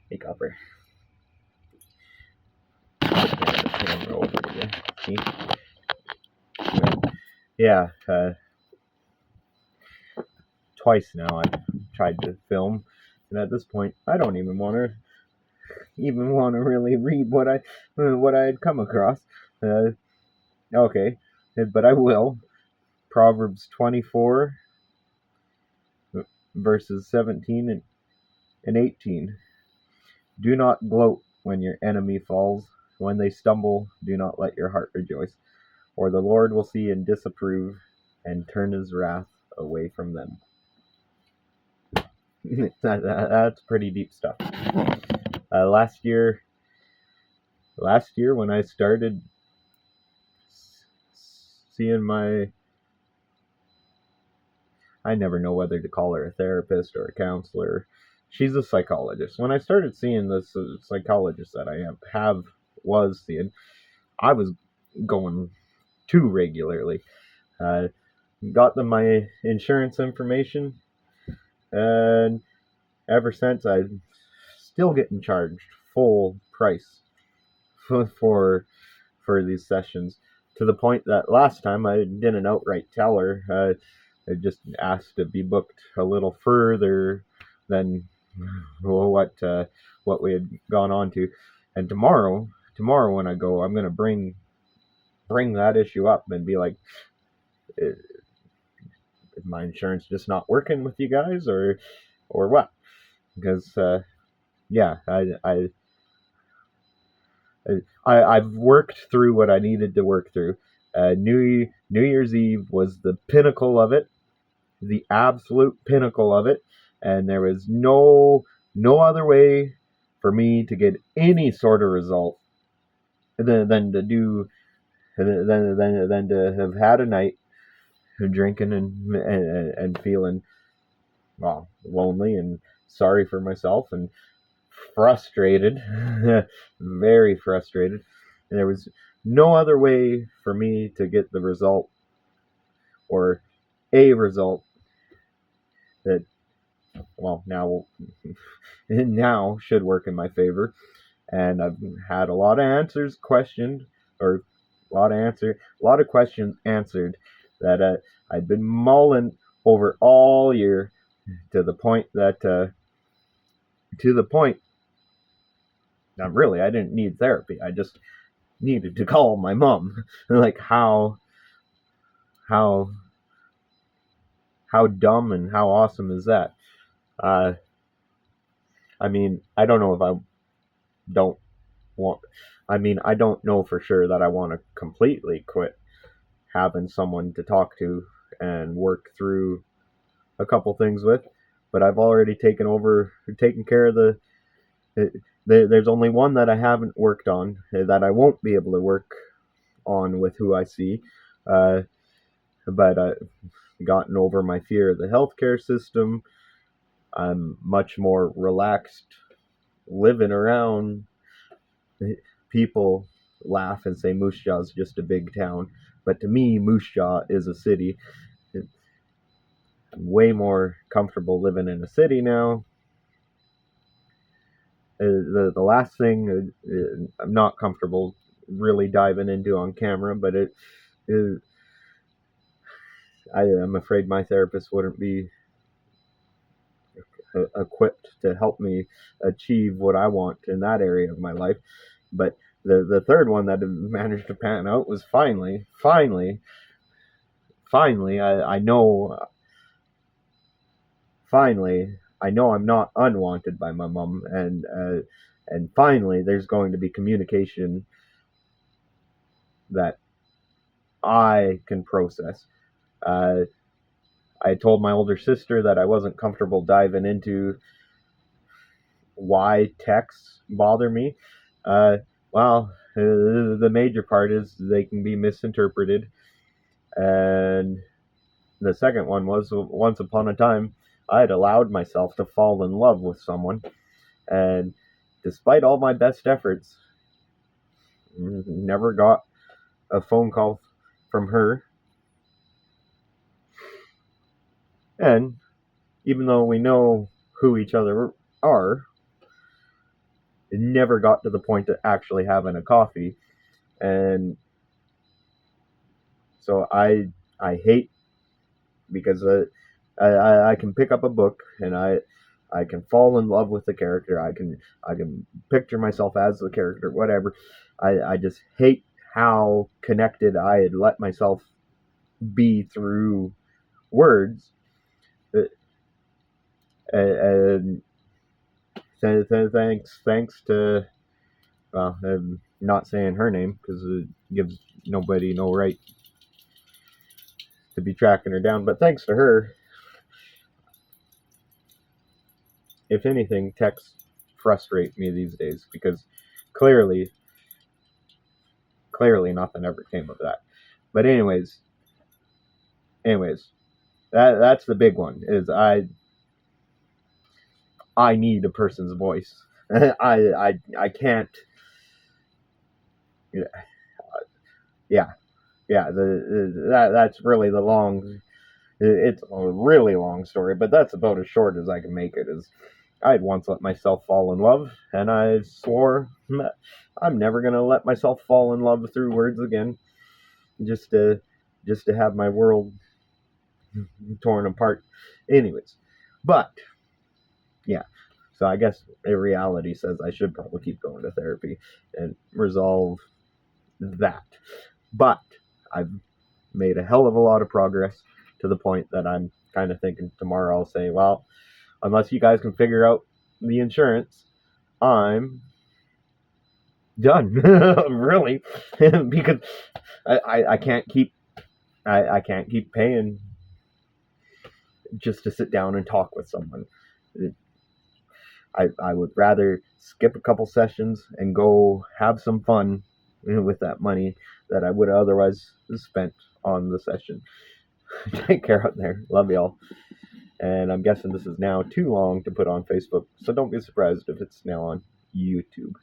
Hey, Copper. Camera over to you. See? Yeah, twice now I've tried to film, and at this point, I don't even want to really read what I had come across. Okay, but I will. Proverbs 24 verses 17 and 18. Do not gloat when your enemy falls. When they stumble, do not let your heart rejoice, or the Lord will see and disapprove and turn his wrath away from them. That's pretty deep stuff. Last year when I started seeing I never know whether to call her a therapist or a counselor. She's a psychologist. When I started seeing this psychologist that I was seeing, I was going too regularly. Got them my insurance information, and ever since I'm still getting charged full price for these sessions, to the point that last time I didn't outright tell her. I just asked to be booked a little further than what we had gone on to. And tomorrow when I go, I'm gonna bring that issue up and be like, is my insurance just not working with you guys, or what? Because yeah, I've worked through what I needed to work through. New Year's Eve was the pinnacle of it, the absolute pinnacle of it, and there was no other way for me to get any sort of result than to have had a night drinking and feeling, well, lonely and sorry for myself and frustrated, very frustrated. And there was no other way for me to get the result, or a result that, well, now should work in my favor. And I've had a lot of answers questioned, or a lot of questions answered that I'd been mulling over all year, to the point that really I didn't need therapy. I just needed to call my mom. Like, how dumb and how awesome is that? I mean, I don't know if I don't want. I mean, I don't know for sure that I want to completely quit having someone to talk to and work through a couple things with, but I've already taken care of there's only one that I haven't worked on, that I won't be able to work on with who I see, but I've gotten over my fear of the healthcare system. I'm much more relaxed living around. People laugh and say Moose Jaw is just a big town, but to me, Moose Jaw is a city. I'm way more comfortable living in a city now. The last thing I'm not comfortable really diving into on camera, but it is, I'm afraid my therapist wouldn't be equipped to help me achieve what I want in that area of my life. But the third one that managed to pan out was finally, I know. Finally, I know I'm not unwanted by my mom, and finally, there's going to be communication that I can process. I told my older sister that I wasn't comfortable diving into why texts bother me. The major part is they can be misinterpreted, and the second one was, once upon a time, I had allowed myself to fall in love with someone, and despite all my best efforts, never got a phone call from her. And even though we know who each other are, It never got to the point of actually having a coffee. And so I hate, because I can pick up a book and I can fall in love with the character. I can picture myself as the character, whatever. I just hate how connected I had let myself be through words. Uh, And thanks to, well, I'm not saying her name because it gives nobody no right to be tracking her down. But thanks to her, if anything, texts frustrate me these days because clearly, clearly nothing ever came of that. But anyways, that's the big one. Is I need a person's voice. I can't. Yeah, yeah. That's really the long. It's a really long story, but that's about as short as I can make it. Is I had once let myself fall in love, and I swore I'm never gonna let myself fall in love through words again. Just to just to have my world torn apart. Anyways, but yeah. So I guess reality says I should probably keep going to therapy and resolve that. But I've made a hell of a lot of progress to the point that I'm kind of thinking tomorrow I'll say, well, unless you guys can figure out the insurance, I'm done. Really, because I can't keep I can't keep paying just to sit down and talk with someone. I would rather skip a couple sessions and go have some fun with that money that I would have otherwise spent on the session. Take care out there. Love y'all. And I'm guessing this is now too long to put on Facebook, so don't be surprised if it's now on YouTube.